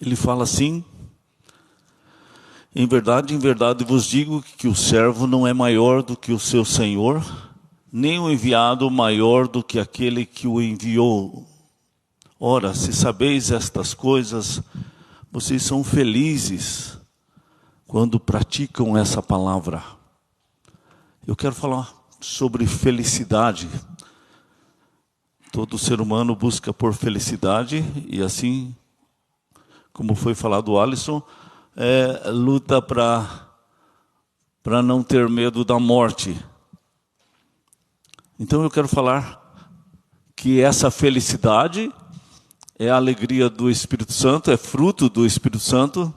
Ele fala assim: em verdade vos digo que o servo não é maior do que o seu senhor, nem o enviado maior do que aquele que o enviou. Ora, se sabeis estas coisas, vocês são felizes quando praticam essa palavra. Eu quero falar sobre felicidade. Todo ser humano busca por felicidade, e assim como foi falado o Alisson, luta para não ter medo da morte. Então eu quero falar que essa felicidade é a alegria do Espírito Santo, é fruto do Espírito Santo,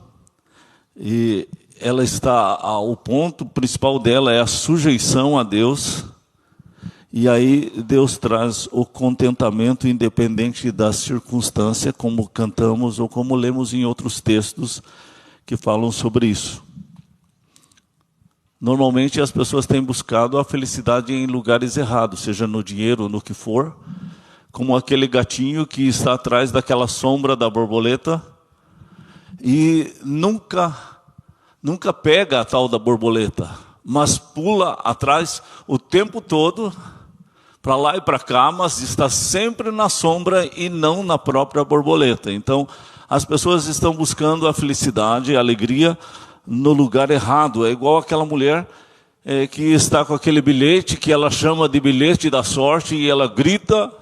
e ela está, o ponto principal dela é a sujeição a Deus, e aí Deus traz o contentamento independente da circunstância, como cantamos ou como lemos em outros textos que falam sobre isso. Normalmente as pessoas têm buscado a felicidade em lugares errados, seja no dinheiro ou no que for, como aquele gatinho que está atrás daquela sombra da borboleta e nunca pega a tal da borboleta, mas pula atrás o tempo todo, para lá e para cá, mas está sempre na sombra e não na própria borboleta. Então, as pessoas estão buscando a felicidade, a alegria, no lugar errado. É igual aquela mulher que está com aquele bilhete, que ela chama de bilhete da sorte, e ela grita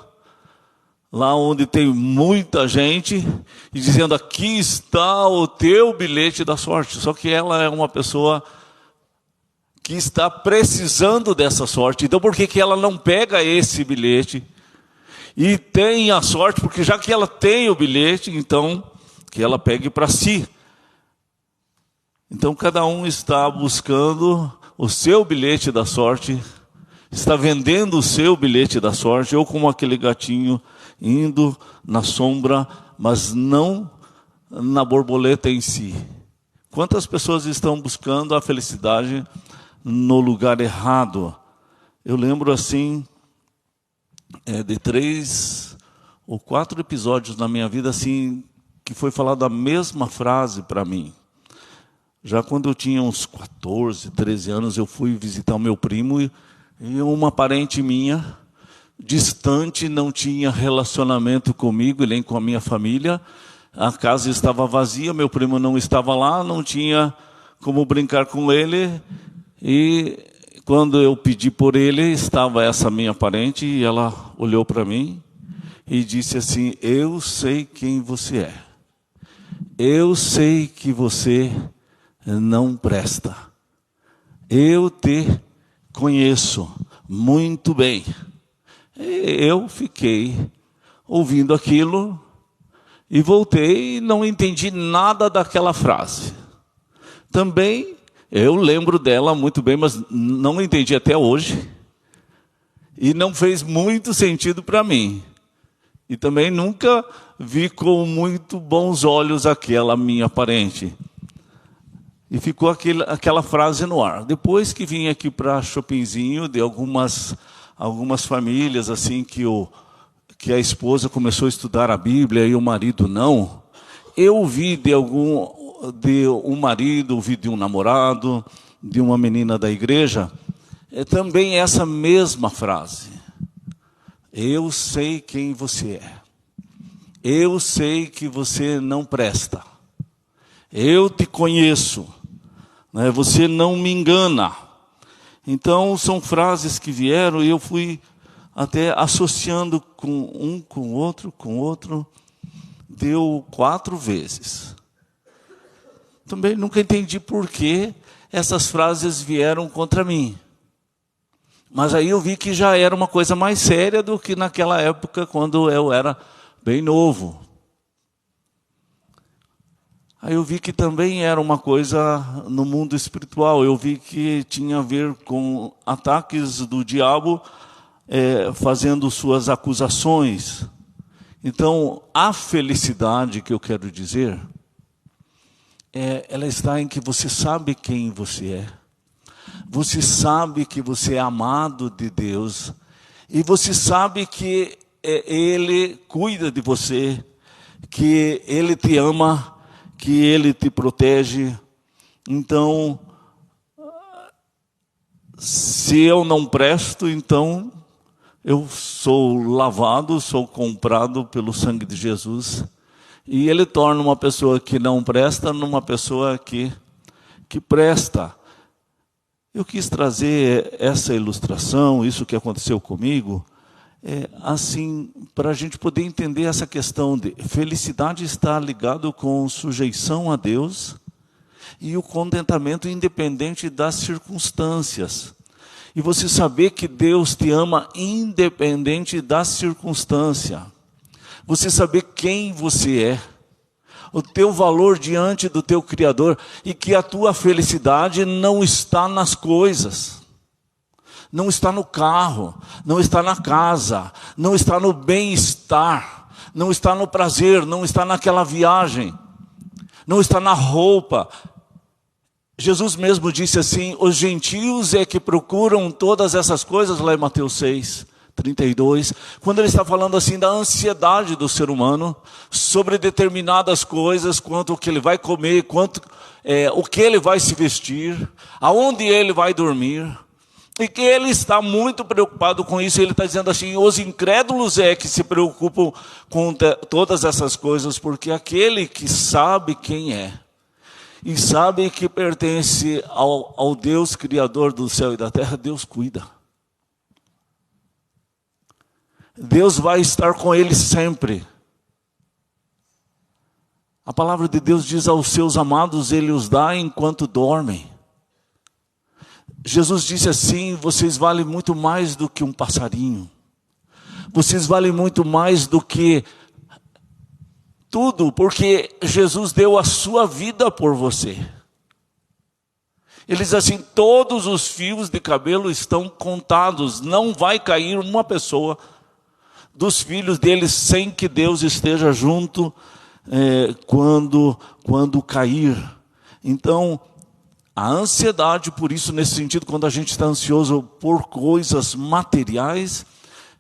lá onde tem muita gente, e dizendo: aqui está o teu bilhete da sorte. Só que ela é uma pessoa que está precisando dessa sorte. Então por que ela não pega esse bilhete e tem a sorte? Porque já que ela tem o bilhete, então que ela pegue para si. Então cada um está buscando o seu bilhete da sorte, está vendendo o seu bilhete da sorte, ou como aquele gatinho indo na sombra, mas não na borboleta em si. Quantas pessoas estão buscando a felicidade no lugar errado? Eu lembro assim de 3 ou 4 episódios na minha vida assim que foi falada a mesma frase para mim. Já quando eu tinha uns 14, 13 anos, eu fui visitar o meu primo e uma parente minha, distante, não tinha relacionamento comigo, nem com a minha família. A casa estava vazia, meu primo não estava lá, não tinha como brincar com ele. E quando eu pedi por ele, estava essa minha parente, e ela olhou para mim e disse assim: eu sei quem você é. Eu sei que você não presta. Eu te conheço muito bem. E eu fiquei ouvindo aquilo e voltei e não entendi nada daquela frase. Também eu lembro dela muito bem, mas não entendi até hoje. E não fez muito sentido para mim. E também nunca vi com muito bons olhos aquela minha parente. E ficou aquela frase no ar. Depois que vim aqui para Chopinzinho, de algumas famílias assim que a esposa começou a estudar a Bíblia e o marido não, eu ouvi de um marido, ouvi de um namorado, de uma menina da igreja, também essa mesma frase: eu sei quem você é. Eu sei que você não presta. Eu te conheço. Você não me engana. Então são frases que vieram e eu fui até associando com o outro. Deu 4 vezes. Também nunca entendi por que essas frases vieram contra mim. Mas aí eu vi que já era uma coisa mais séria do que naquela época, quando eu era bem novo. Aí eu vi que também era uma coisa no mundo espiritual. Eu vi que tinha a ver com ataques do diabo, fazendo suas acusações. Então, a felicidade que eu quero dizer, ela está em que você sabe quem você é. Você sabe que você é amado de Deus. E você sabe que Ele cuida de você, que Ele te ama, que Ele te protege. Então, se eu não presto, então eu sou lavado, sou comprado pelo sangue de Jesus. E Ele torna uma pessoa que não presta numa pessoa que presta. Eu quis trazer essa ilustração, isso que aconteceu comigo, assim, para a gente poder entender essa questão de felicidade está ligado com sujeição a Deus e o contentamento independente das circunstâncias. E você saber que Deus te ama independente da circunstância. Você saber quem você é. O teu valor diante do teu Criador. E que a tua felicidade não está nas coisas. Não está no carro. Não está na casa. Não está no bem-estar. Não está no prazer. Não está naquela viagem. Não está na roupa. Jesus mesmo disse assim, os gentios é que procuram todas essas coisas, lá em Mateus 6:32, quando ele está falando assim da ansiedade do ser humano, sobre determinadas coisas, quanto o que ele vai comer, o que ele vai se vestir, aonde ele vai dormir, e que ele está muito preocupado com isso. Ele está dizendo assim, os incrédulos é que se preocupam com todas essas coisas, porque aquele que sabe quem é, e sabe que pertence ao Deus Criador do céu e da terra, Deus cuida. Deus vai estar com ele sempre. A palavra de Deus diz aos seus amados, ele os dá enquanto dormem. Jesus disse assim, vocês valem muito mais do que um passarinho. Vocês valem muito mais do que tudo, porque Jesus deu a sua vida por você. Ele diz assim, todos os fios de cabelo estão contados. Não vai cair uma pessoa dos filhos dele sem que Deus esteja junto quando cair. Então, a ansiedade, por isso, nesse sentido, quando a gente está ansioso por coisas materiais,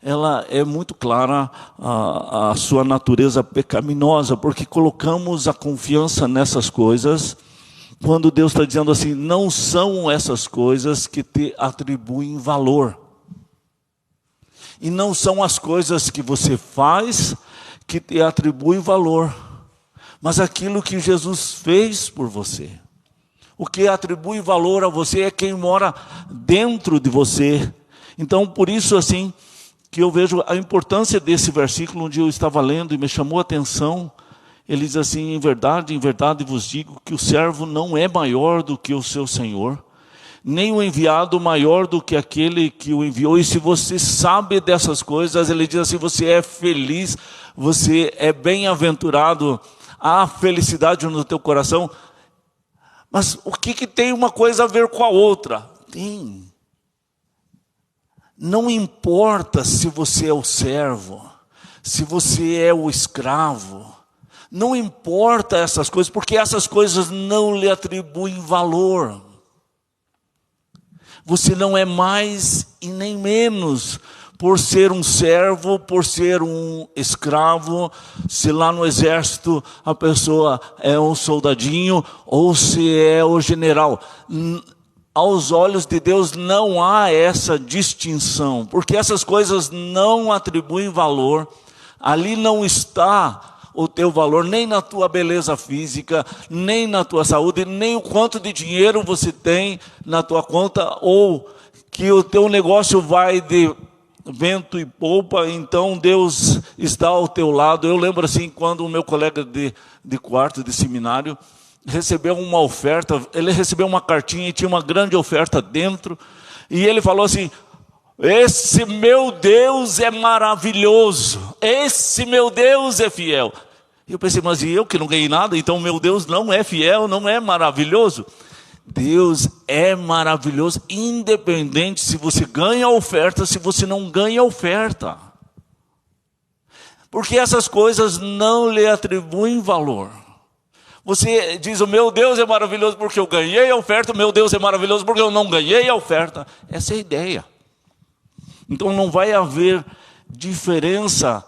ela é muito clara a sua natureza pecaminosa, porque colocamos a confiança nessas coisas, quando Deus está dizendo assim, não são essas coisas que te atribuem valor. E não são as coisas que você faz que te atribuem valor, mas aquilo que Jesus fez por você. O que atribui valor a você é quem mora dentro de você. Então, por isso, assim, que eu vejo a importância desse versículo, onde eu estava lendo e me chamou a atenção. Ele diz assim, em verdade vos digo que o servo não é maior do que o seu senhor, nem o enviado maior do que aquele que o enviou. E se você sabe dessas coisas, ele diz assim, você é feliz, você é bem-aventurado, há felicidade no teu coração. Mas o que tem uma coisa a ver com a outra? Tem. Não importa se você é o servo, se você é o escravo, não importa essas coisas, porque essas coisas não lhe atribuem valor. Você não é mais e nem menos por ser um servo, por ser um escravo, se lá no exército a pessoa é um soldadinho ou se é o general. Aos olhos de Deus não há essa distinção, porque essas coisas não atribuem valor. Ali não está o teu valor, nem na tua beleza física, nem na tua saúde, nem o quanto de dinheiro você tem na tua conta, ou que o teu negócio vai de vento e polpa, então Deus está ao teu lado. Eu lembro assim, quando o meu colega de quarto, de seminário, recebeu uma oferta, ele recebeu uma cartinha e tinha uma grande oferta dentro, e ele falou assim, esse meu Deus é maravilhoso, esse meu Deus é fiel. E eu pensei, mas e eu que não ganhei nada, então meu Deus não é fiel, não é maravilhoso? Deus é maravilhoso, independente se você ganha a oferta, se você não ganha a oferta. Porque essas coisas não lhe atribuem valor. Você diz, o meu Deus é maravilhoso porque eu ganhei a oferta, o meu Deus é maravilhoso porque eu não ganhei a oferta. Essa é a ideia. Então não vai haver diferença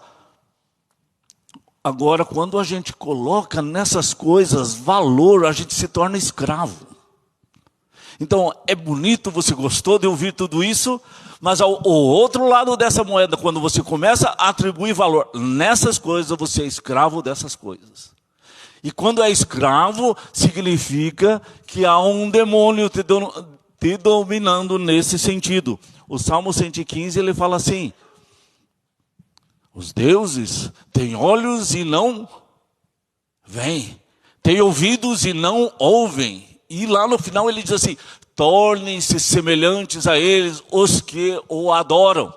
Agora, quando a gente coloca nessas coisas valor, a gente se torna escravo. Então, é bonito, você gostou de ouvir tudo isso, mas o outro lado dessa moeda, quando você começa a atribuir valor nessas coisas, você é escravo dessas coisas. E quando é escravo, significa que há um demônio te dominando nesse sentido. O Salmo 115, ele fala assim: os deuses têm olhos e não veem, têm ouvidos e não ouvem. E lá no final ele diz assim: tornem-se semelhantes a eles os que o adoram.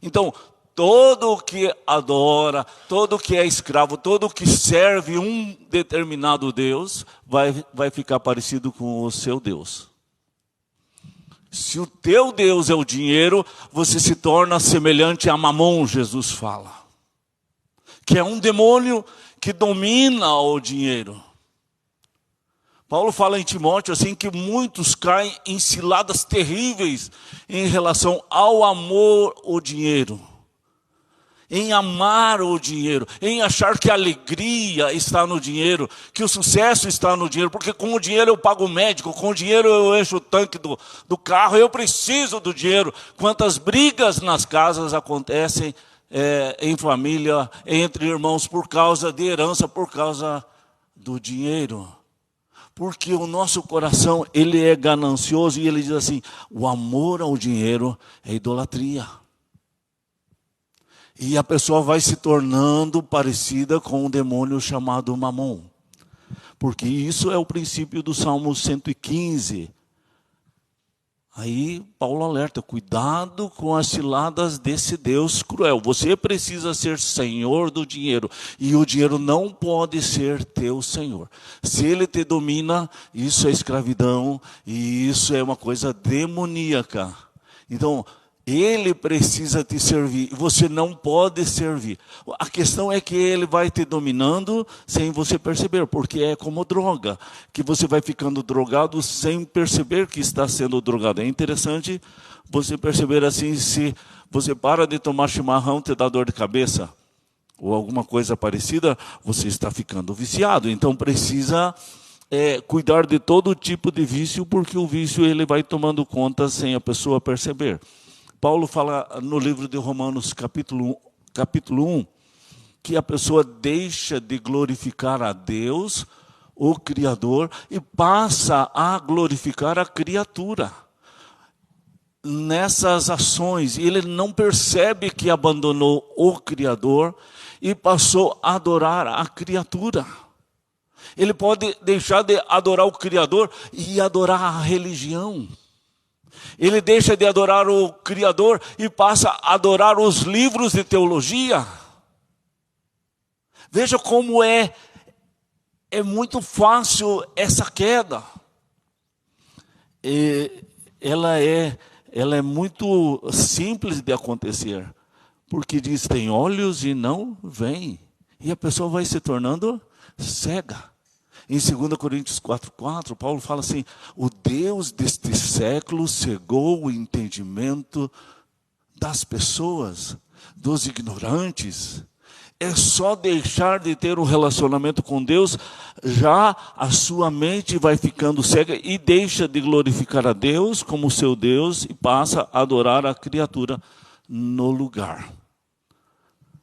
Então, todo o que adora, todo o que é escravo, todo o que serve um determinado Deus, vai ficar parecido com o seu Deus. Se o teu Deus é o dinheiro, você se torna semelhante a Mamon, Jesus fala. Que é um demônio que domina o dinheiro. Paulo fala em Timóteo assim que muitos caem em ciladas terríveis em relação ao amor ao dinheiro. Em amar o dinheiro, em achar que a alegria está no dinheiro, que o sucesso está no dinheiro, porque com o dinheiro eu pago o médico, com o dinheiro eu encho o tanque do carro, eu preciso do dinheiro. Quantas brigas nas casas acontecem em família, entre irmãos, por causa de herança, por causa do dinheiro. Porque o nosso coração, ele é ganancioso e ele diz assim: o amor ao dinheiro é idolatria. E a pessoa vai se tornando parecida com um demônio chamado Mamon. Porque isso é o princípio do Salmo 115. Aí Paulo alerta: cuidado com as ciladas desse Deus cruel. Você precisa ser senhor do dinheiro. E o dinheiro não pode ser teu senhor. Se ele te domina, isso é escravidão. E isso é uma coisa demoníaca. Então, ele precisa te servir, você não pode servir. A questão é que ele vai te dominando sem você perceber, porque é como droga, que você vai ficando drogado sem perceber que está sendo drogado. É interessante você perceber assim, se você para de tomar chimarrão, te dá dor de cabeça, ou alguma coisa parecida, você está ficando viciado. Então precisa cuidar de todo tipo de vício, porque o vício ele vai tomando conta sem a pessoa perceber. Paulo fala no livro de Romanos, capítulo 1, que a pessoa deixa de glorificar a Deus, o Criador, e passa a glorificar a criatura. Nessas ações, ele não percebe que abandonou o Criador e passou a adorar a criatura. Ele pode deixar de adorar o Criador e adorar a religião. Ele deixa de adorar o Criador e passa a adorar os livros de teologia. Veja como é muito fácil essa queda. Ela é muito simples de acontecer. Porque diz, tem olhos e não veem. E a pessoa vai se tornando cega. Em 2 Coríntios 4,4, Paulo fala assim: o Deus deste século cegou o entendimento das pessoas, dos ignorantes. É só deixar de ter um relacionamento com Deus, já a sua mente vai ficando cega e deixa de glorificar a Deus como seu Deus e passa a adorar a criatura no lugar.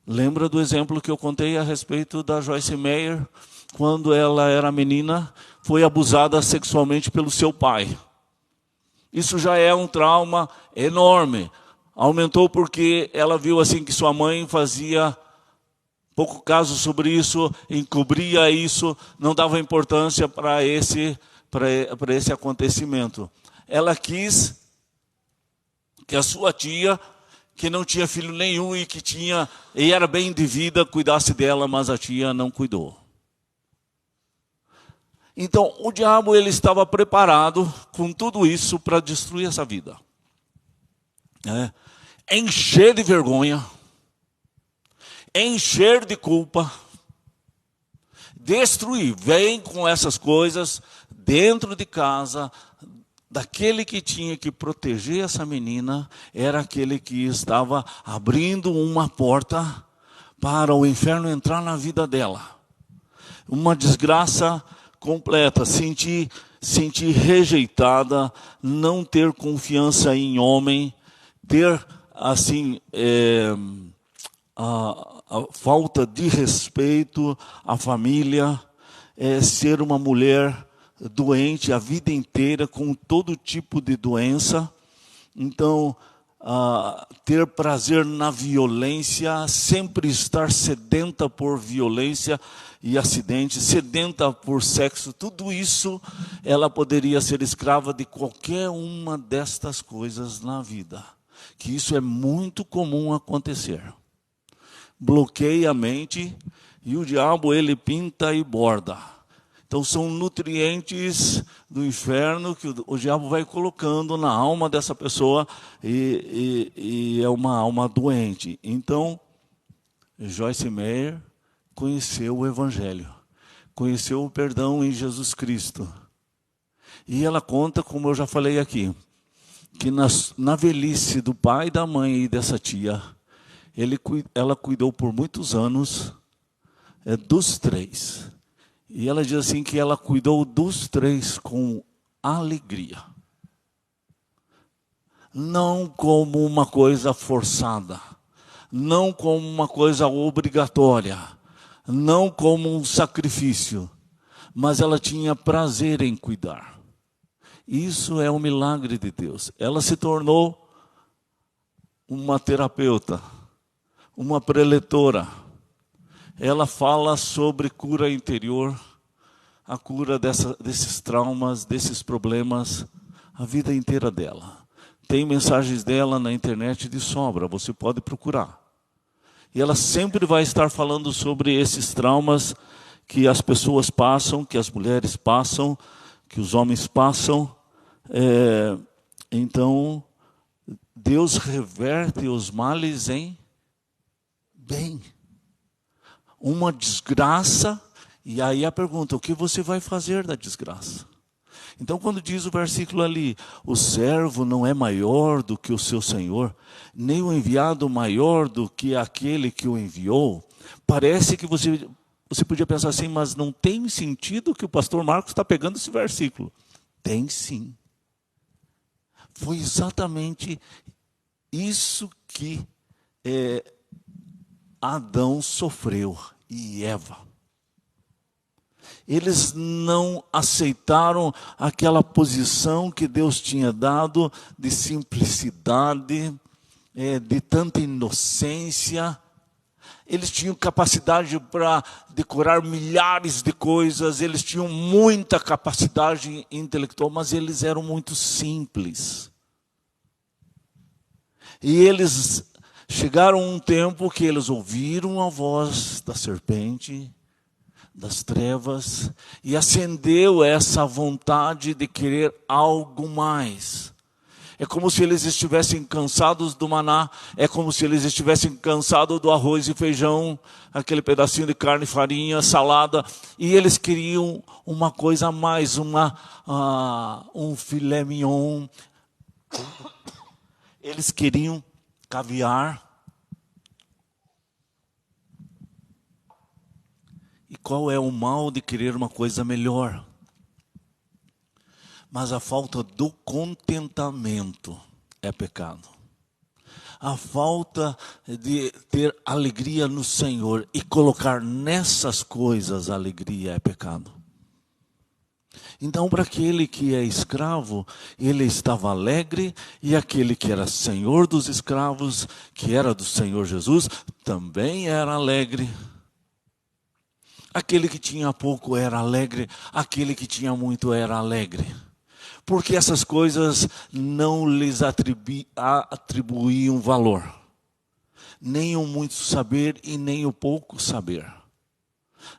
Lembra do exemplo que eu contei a respeito da Joyce Meyer? Quando ela era menina, foi abusada sexualmente pelo seu pai. Isso já é um trauma enorme. Aumentou porque ela viu assim que sua mãe fazia pouco caso sobre isso, encobria isso, não dava importância para esse acontecimento. Ela quis que a sua tia, que não tinha filho nenhum e era bem de vida, cuidasse dela, mas a tia não cuidou. Então, o diabo ele estava preparado com tudo isso para destruir essa vida. Encher de vergonha, encher de culpa, destruir. Vem com essas coisas dentro de casa. Daquele que tinha que proteger essa menina, era aquele que estava abrindo uma porta para o inferno entrar na vida dela. Uma desgraça completa, sentir rejeitada, não ter confiança em homem, ter assim a falta de respeito à família, ser uma mulher doente a vida inteira com todo tipo de doença. Então, ter prazer na violência, sempre estar sedenta por violência e acidentes, sedenta por sexo, tudo isso, ela poderia ser escrava de qualquer uma destas coisas na vida. Que isso é muito comum acontecer. Bloqueia a mente e o diabo ele pinta e borda. Então são nutrientes do inferno que o diabo vai colocando na alma dessa pessoa e é uma alma doente. Então, Joyce Meyer conheceu o Evangelho, conheceu o perdão em Jesus Cristo. E ela conta, como eu já falei aqui, que na velhice do pai, da mãe e dessa tia, ela cuidou por muitos anos dos três. E ela diz assim que ela cuidou dos três com alegria. Não como uma coisa forçada, não como uma coisa obrigatória, não como um sacrifício, mas ela tinha prazer em cuidar. Isso é um milagre de Deus. Ela se tornou uma terapeuta, uma preletora. Ela fala sobre cura interior, a cura desses traumas, desses problemas, a vida inteira dela. Tem mensagens dela na internet de sobra, você pode procurar. E ela sempre vai estar falando sobre esses traumas que as pessoas passam, que as mulheres passam, que os homens passam. Então, Deus reverte os males em bem. Uma desgraça, e aí a pergunta, o que você vai fazer da desgraça? Então quando diz o versículo ali, o servo não é maior do que o seu senhor, nem o enviado maior do que aquele que o enviou, parece que você podia pensar assim, mas não tem sentido que o pastor Marcos está pegando esse versículo. Tem sim. Foi exatamente isso que Adão sofreu e Eva. Eles não aceitaram aquela posição que Deus tinha dado de simplicidade, de tanta inocência. Eles tinham capacidade para decorar milhares de coisas, eles tinham muita capacidade intelectual, mas eles eram muito simples. E eles chegaram a um tempo que eles ouviram a voz da serpente, das trevas, e acendeu essa vontade de querer algo mais. É como se eles estivessem cansados do maná, é como se eles estivessem cansados do arroz e feijão, aquele pedacinho de carne, farinha, salada, e eles queriam uma coisa a mais, um filé mignon. Eles queriam caviar. E qual é o mal de querer uma coisa melhor? Mas a falta do contentamento é pecado. A falta de ter alegria no Senhor e colocar nessas coisas a alegria é pecado. Então, para aquele que é escravo, ele estava alegre, e aquele que era senhor dos escravos, que era do Senhor Jesus, também era alegre. Aquele que tinha pouco era alegre, aquele que tinha muito era alegre. Porque essas coisas não lhes atribuíam valor. Nem o muito saber e nem o pouco saber.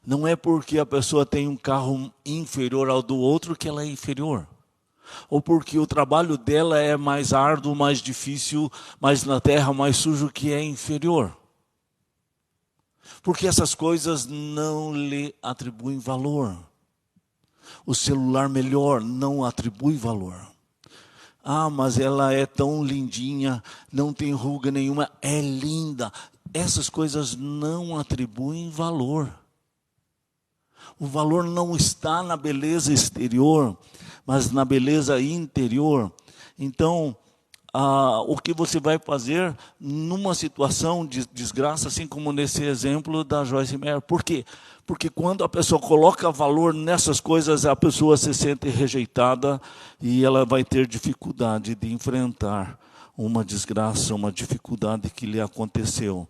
Não é porque a pessoa tem um carro inferior ao do outro que ela é inferior. Ou porque o trabalho dela é mais árduo, mais difícil, mais na terra, mais sujo, que é inferior. Porque essas coisas não lhe atribuem valor. O celular melhor não atribui valor. Ah, mas ela é tão lindinha, não tem ruga nenhuma, é linda. essas coisas não atribuem valor. O valor não está na beleza exterior, mas na beleza interior. Então, o que você vai fazer numa situação de desgraça, assim como nesse exemplo da Joyce Meyer? Por quê? Porque quando a pessoa coloca valor nessas coisas, a pessoa se sente rejeitada e ela vai ter dificuldade de enfrentar uma desgraça, uma dificuldade que lhe aconteceu.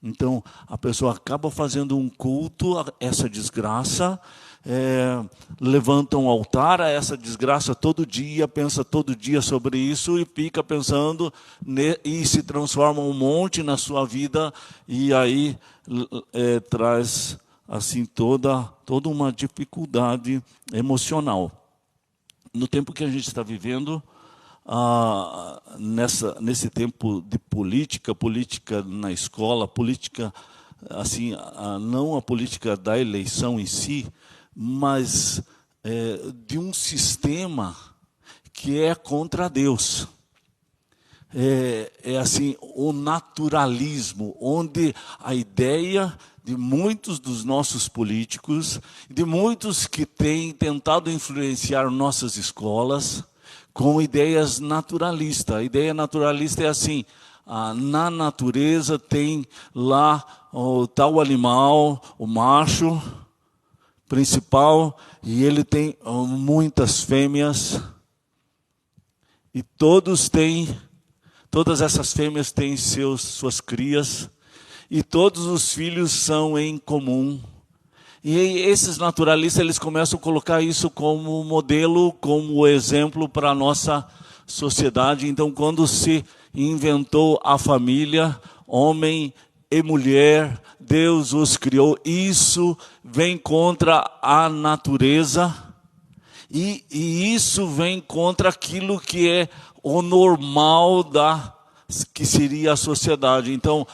Então, a pessoa acaba fazendo um culto a essa desgraça, levanta um altar a essa desgraça todo dia, pensa todo dia sobre isso e fica pensando, e se transforma um monte na sua vida, e aí traz assim toda uma dificuldade emocional. No tempo que a gente está vivendo, nesse tempo de política na escola, política, assim, não a política da eleição em si, mas de um sistema que é contra Deus. Assim, o naturalismo, onde a ideia de muitos dos nossos políticos, de muitos que têm tentado influenciar nossas escolas, com ideias naturalistas. A ideia naturalista é assim: na natureza tem lá o tal animal, o macho principal, e ele tem muitas fêmeas, e todas essas fêmeas têm suas crias, e todos os filhos são em comum. E esses naturalistas, eles começam a colocar isso como modelo, como exemplo para a nossa sociedade. Então, quando se inventou a família, homem e mulher, Deus os criou. Isso vem contra a natureza, e isso vem contra aquilo que é o normal que seria a sociedade. Então,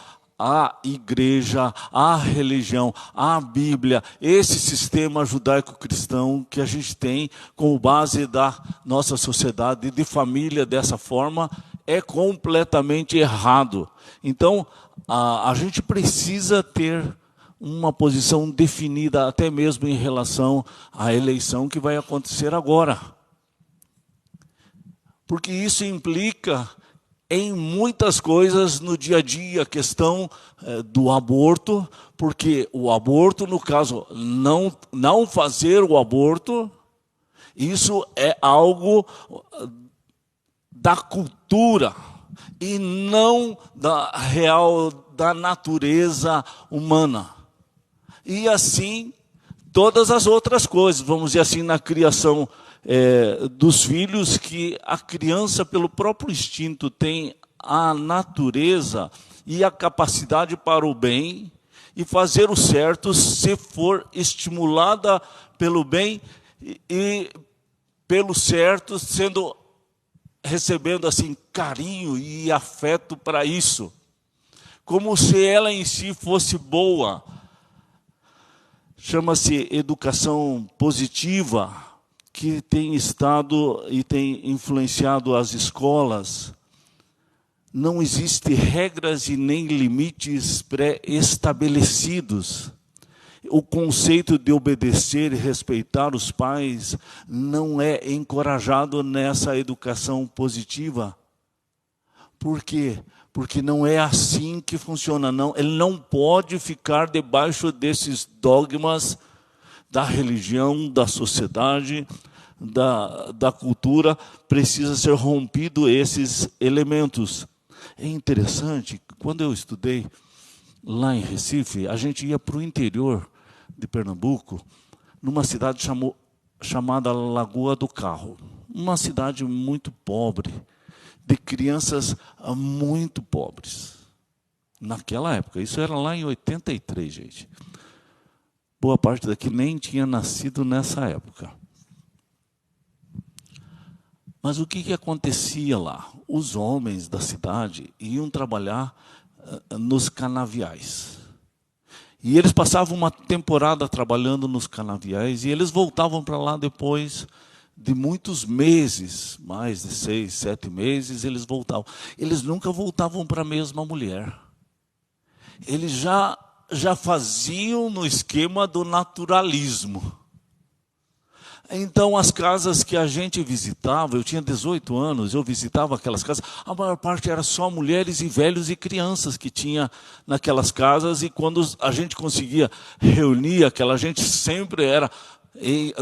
a igreja, a religião, a Bíblia, esse sistema judaico-cristão que a gente tem como base da nossa sociedade, de família dessa forma, é completamente errado. Então, a gente precisa ter uma posição definida, até mesmo em relação à eleição que vai acontecer agora. Porque isso implica em muitas coisas no dia a dia, a questão do aborto, porque o aborto, no caso, não fazer o aborto, isso é algo da cultura e não da natureza humana. E assim, todas as outras coisas, vamos dizer assim, na criação dos filhos, que a criança, pelo próprio instinto, tem a natureza e a capacidade para o bem e fazer o certo, se for estimulada pelo bem e pelo certo, recebendo assim carinho e afeto para isso, como se ela em si fosse boa. Chama-se educação positiva, que tem estado e tem influenciado as escolas. Não existem regras e nem limites pré-estabelecidos. O conceito de obedecer e respeitar os pais não é encorajado nessa educação positiva. Por quê? Porque não é assim que funciona. Não, ele não pode ficar debaixo desses dogmas da religião, da sociedade, da cultura. Precisa ser rompido esses elementos. É interessante, quando eu estudei lá em Recife, a gente ia para o interior de Pernambuco, numa cidade chamada Lagoa do Carro. Uma cidade muito pobre, de crianças muito pobres. Naquela época, isso era lá em 83, gente. Boa parte daqui nem tinha nascido nessa época. Mas o que acontecia lá? Os homens da cidade iam trabalhar nos canaviais. E eles passavam uma temporada trabalhando nos canaviais, e eles voltavam para lá depois de muitos meses, mais de 6, 7 meses, eles voltavam. Eles nunca voltavam para a mesma mulher. eles já faziam no esquema do naturalismo. Então, as casas que a gente visitava, eu tinha 18 anos, eu visitava aquelas casas, a maior parte era só mulheres e velhos e crianças que tinha naquelas casas, e quando a gente conseguia reunir aquela gente, sempre era,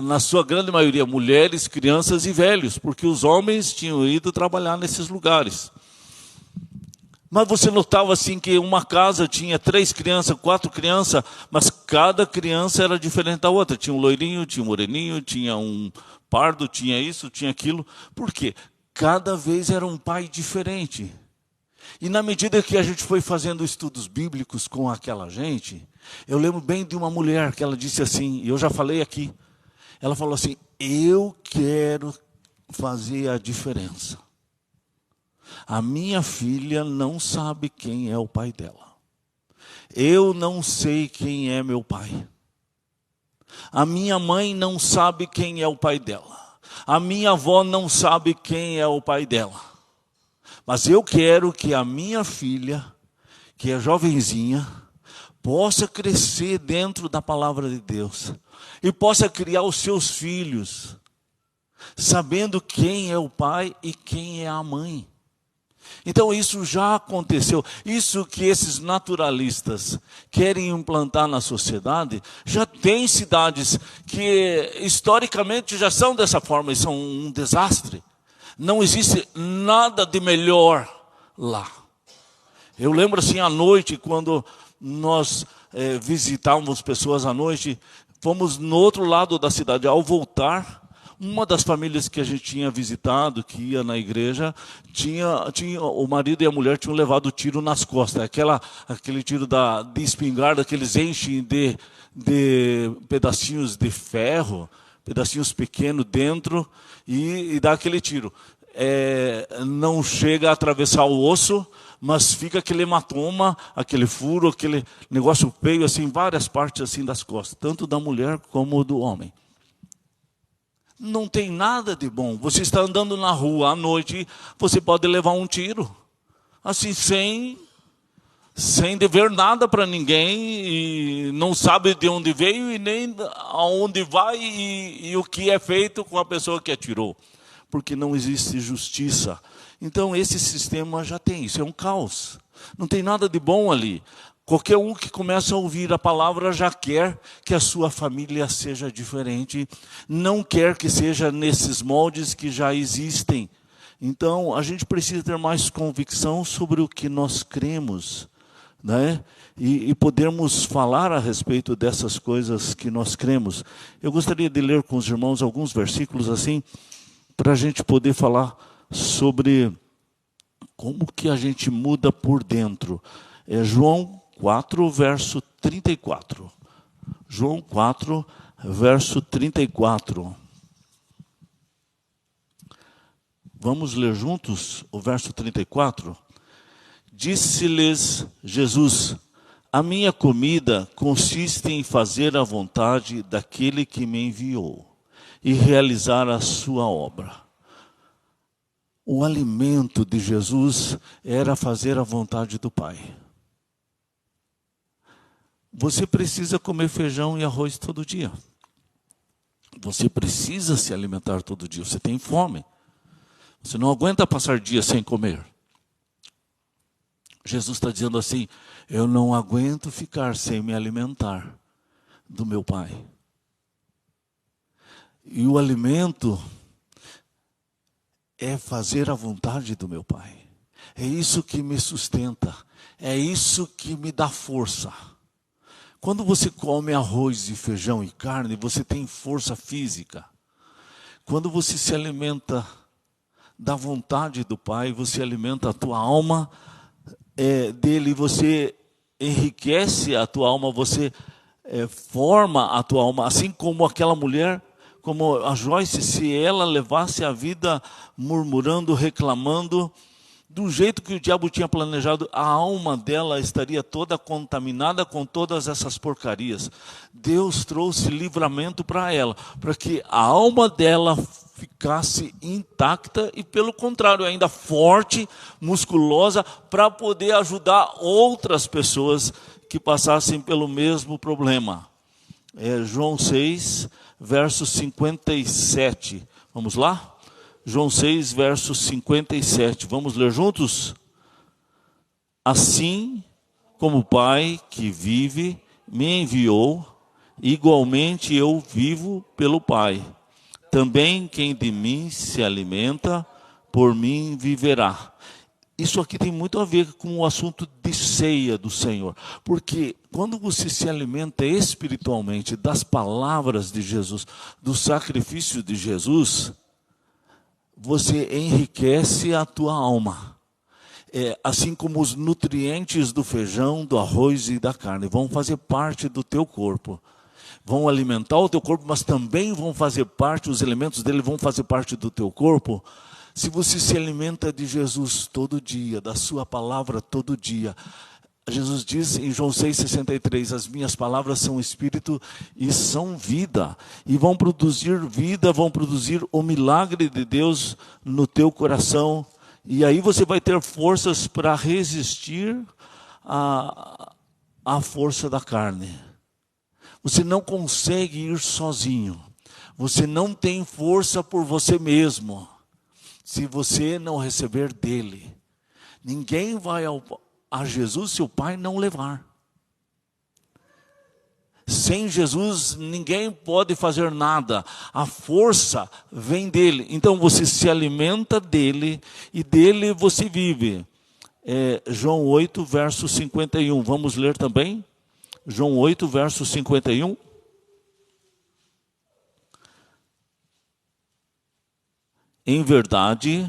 na sua grande maioria, mulheres, crianças e velhos, porque os homens tinham ido trabalhar nesses lugares. Mas você notava assim que uma casa tinha 3 crianças, 4 crianças, mas cada criança era diferente da outra. Tinha um loirinho, tinha um moreninho, tinha um pardo, tinha isso, tinha aquilo. Por quê? Cada vez era um pai diferente. E na medida que a gente foi fazendo estudos bíblicos com aquela gente, eu lembro bem de uma mulher que ela disse assim, e eu já falei aqui, ela falou assim, eu quero fazer a diferença. A minha filha não sabe quem é o pai dela. Eu não sei quem é meu pai. A minha mãe não sabe quem é o pai dela. A minha avó não sabe quem é o pai dela. Mas eu quero que a minha filha, que é jovenzinha, possa crescer dentro da palavra de Deus. E possa criar os seus filhos, sabendo quem é o pai e quem é a mãe. Então isso já aconteceu. Isso que esses naturalistas querem implantar na sociedade, já tem cidades que historicamente já são dessa forma e são um desastre. Não existe nada de melhor lá. Eu lembro assim à noite, quando nós visitávamos pessoas à noite, fomos no outro lado da cidade. Ao voltar, uma das famílias que a gente tinha visitado, que ia na igreja, o marido e a mulher tinham levado tiro nas costas. Aquele tiro de espingarda que eles enchem de pedacinhos de ferro, pedacinhos pequenos dentro, e dá aquele tiro. Não chega a atravessar o osso, mas fica aquele hematoma, aquele furo, aquele negócio feio, assim, várias partes assim das costas, tanto da mulher como do homem. Não tem nada de bom. Você está andando na rua à noite, você pode levar um tiro, assim, sem dever nada para ninguém, e não sabe de onde veio e nem aonde vai e o que é feito com a pessoa que atirou, porque não existe justiça. Então esse sistema já tem, isso é um caos. Não tem nada de bom ali. Qualquer um que começa a ouvir a palavra já quer que a sua família seja diferente, não quer que seja nesses moldes que já existem. Então, a gente precisa ter mais convicção sobre o que nós cremos, né? E podermos falar a respeito dessas coisas que nós cremos. Eu gostaria de ler com os irmãos alguns versículos assim, para a gente poder falar sobre como que a gente muda por dentro. João 4, verso 34. João 4, verso 34. Vamos ler juntos o verso 34? Disse-lhes Jesus: a minha comida consiste em fazer a vontade daquele que me enviou e realizar a sua obra. O alimento de Jesus era fazer a vontade do Pai. Você precisa comer feijão e arroz todo dia. Você precisa se alimentar todo dia. Você tem fome. Você não aguenta passar dias sem comer. Jesus está dizendo assim: eu não aguento ficar sem me alimentar do meu Pai. E o alimento é fazer a vontade do meu Pai. É isso que me sustenta. É isso que me dá força. Quando você come arroz e feijão e carne, você tem força física. Quando você se alimenta da vontade do Pai, você alimenta a tua alma dele, você enriquece a tua alma, você forma a tua alma, assim como aquela mulher, como a Joyce, se ela levasse a vida murmurando, reclamando, do jeito que o diabo tinha planejado, a alma dela estaria toda contaminada com todas essas porcarias. Deus trouxe livramento para ela, para que a alma dela ficasse intacta e, pelo contrário, ainda forte, musculosa, para poder ajudar outras pessoas que passassem pelo mesmo problema. João 6, verso 57. Vamos lá? João 6, verso 57. Vamos ler juntos? Assim como o Pai que vive me enviou, igualmente eu vivo pelo Pai. Também quem de mim se alimenta, por mim viverá. Isso aqui tem muito a ver com o assunto de ceia do Senhor. Porque quando você se alimenta espiritualmente das palavras de Jesus, do sacrifício de Jesus, você enriquece a tua alma. Assim como os nutrientes do feijão, do arroz e da carne vão fazer parte do teu corpo. Vão alimentar o teu corpo, mas também vão fazer parte, os elementos dele vão fazer parte do teu corpo. Se você se alimenta de Jesus todo dia, da sua palavra todo dia. Jesus diz em João 6,63, as minhas palavras são espírito e são vida. E vão produzir vida, vão produzir o milagre de Deus no teu coração. E aí você vai ter forças para resistir à força da carne. Você não consegue ir sozinho. Você não tem força por você mesmo. Se você não receber dele. Ninguém vai a Jesus se o Pai não levar. Sem Jesus ninguém pode fazer nada. A força vem dele. Então você se alimenta dele e dele você vive. João 8, verso 51. Vamos ler também? João 8, verso 51. Em verdade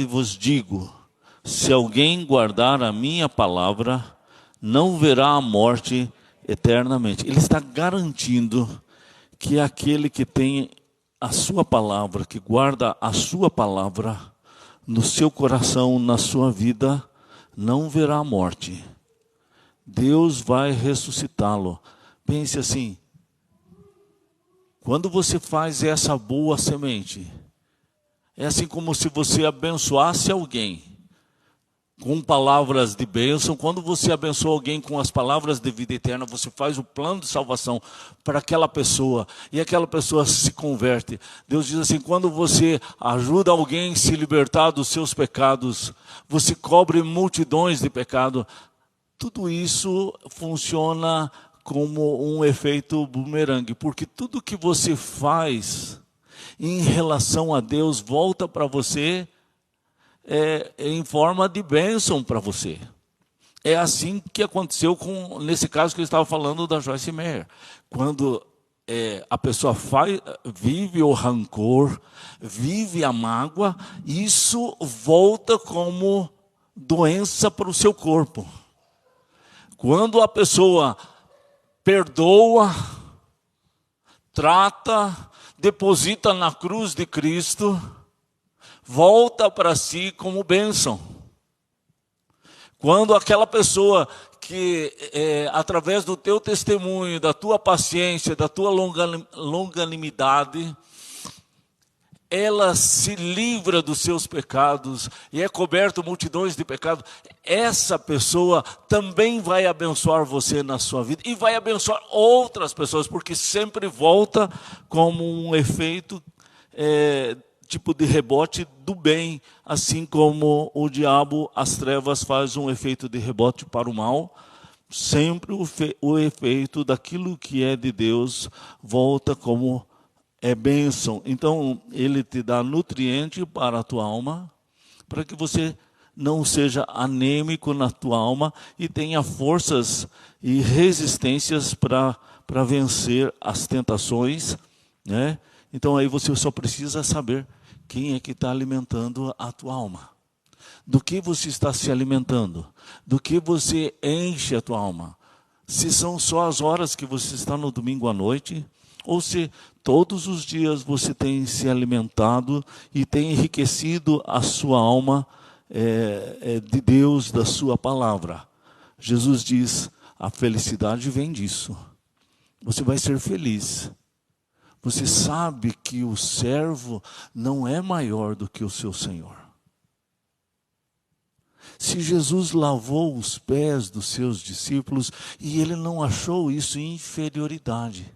vos digo, se alguém guardar a minha palavra, não verá a morte eternamente. Ele está garantindo que aquele que tem a sua palavra, que guarda a sua palavra no seu coração, na sua vida, não verá a morte. Deus vai ressuscitá-lo. Pense assim, quando você faz essa boa semente, é assim como se você abençoasse alguém com palavras de bênção. Quando você abençoa alguém com as palavras de vida eterna, você faz o plano de salvação para aquela pessoa, e aquela pessoa se converte. Deus diz assim, quando você ajuda alguém a se libertar dos seus pecados, você cobre multidões de pecado. Tudo isso funciona como um efeito bumerangue, porque tudo que você faz em relação a Deus volta para você em forma de bênção para você. É assim que aconteceu nesse caso que eu estava falando da Joyce Meyer. Quando a pessoa vive o rancor, vive a mágoa, isso volta como doença para o seu corpo. Quando a pessoa perdoa, trata, deposita na cruz de Cristo, volta para si como bênção. Quando aquela pessoa que, através do teu testemunho, da tua paciência, da tua longanimidade, ela se livra dos seus pecados e é coberto multidões de pecados, essa pessoa também vai abençoar você na sua vida e vai abençoar outras pessoas, porque sempre volta como um efeito tipo de rebote do bem, assim como o diabo, as trevas, faz um efeito de rebote para o mal. Sempre o efeito daquilo que é de Deus volta como bênção. Então ele te dá nutriente para a tua alma, para que você não seja anêmico na tua alma e tenha forças e resistências para vencer as tentações, né? Então aí você só precisa saber quem é que está alimentando a tua alma. Do que você está se alimentando? Do que você enche a tua alma? Se são só as horas que você está no domingo à noite, ou se todos os dias você tem se alimentado e tem enriquecido a sua alma de Deus, da sua palavra. Jesus diz, a felicidade vem disso. Você vai ser feliz. Você sabe que o servo não é maior do que o seu Senhor. Se Jesus lavou os pés dos seus discípulos, e ele não achou isso inferioridade,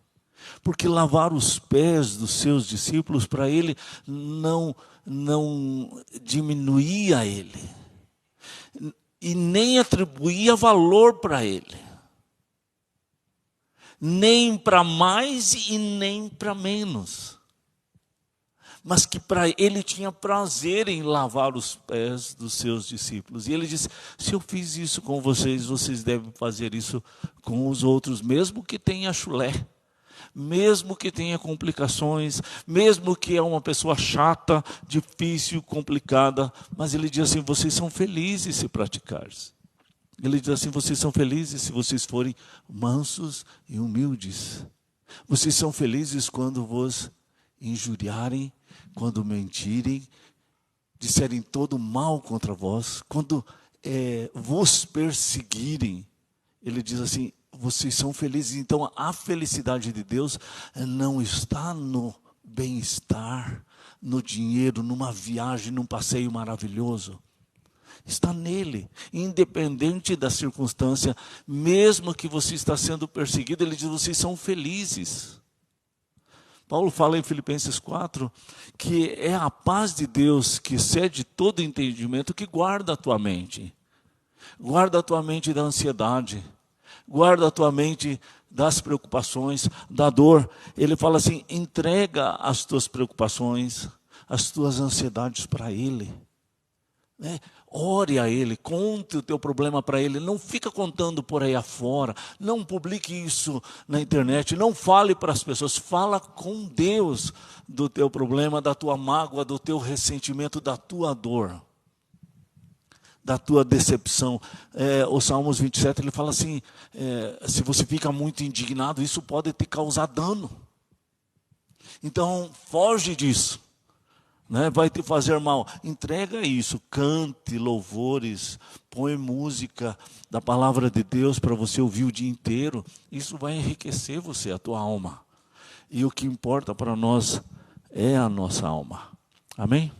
porque lavar os pés dos seus discípulos para ele não diminuía ele, e nem atribuía valor para ele, nem para mais e nem para menos, mas que para ele tinha prazer em lavar os pés dos seus discípulos. E ele disse, se eu fiz isso com vocês, vocês devem fazer isso com os outros, mesmo que tenha chulé, mesmo que tenha complicações, mesmo que é uma pessoa chata, difícil, complicada, mas ele diz assim, vocês são felizes se praticares. Ele diz assim, vocês são felizes se vocês forem mansos e humildes. Vocês são felizes quando vos injuriarem, quando mentirem, disserem todo mal contra vós, quando vos perseguirem. Ele diz assim, vocês são felizes. Então a felicidade de Deus não está no bem-estar, no dinheiro, numa viagem, num passeio maravilhoso. Está nele, independente da circunstância, mesmo que você está sendo perseguido, ele diz, vocês são felizes. Paulo fala em Filipenses 4, que é a paz de Deus, que excede todo entendimento, que guarda a tua mente. Guarda a tua mente da ansiedade, guarda a tua mente das preocupações, da dor. Ele fala assim, entrega as tuas preocupações, as tuas ansiedades para Ele. Ore a Ele, conte o teu problema para Ele, não fica contando por aí afora, não publique isso na internet, não fale para as pessoas, fala com Deus do teu problema, da tua mágoa, do teu ressentimento, da tua dor, da tua decepção. O Salmos 27, ele fala assim, se você fica muito indignado, isso pode te causar dano. Então, foge disso. Vai te fazer mal, entrega isso, cante louvores, põe música da palavra de Deus para você ouvir o dia inteiro, isso vai enriquecer você, a tua alma, e o que importa para nós é a nossa alma, amém?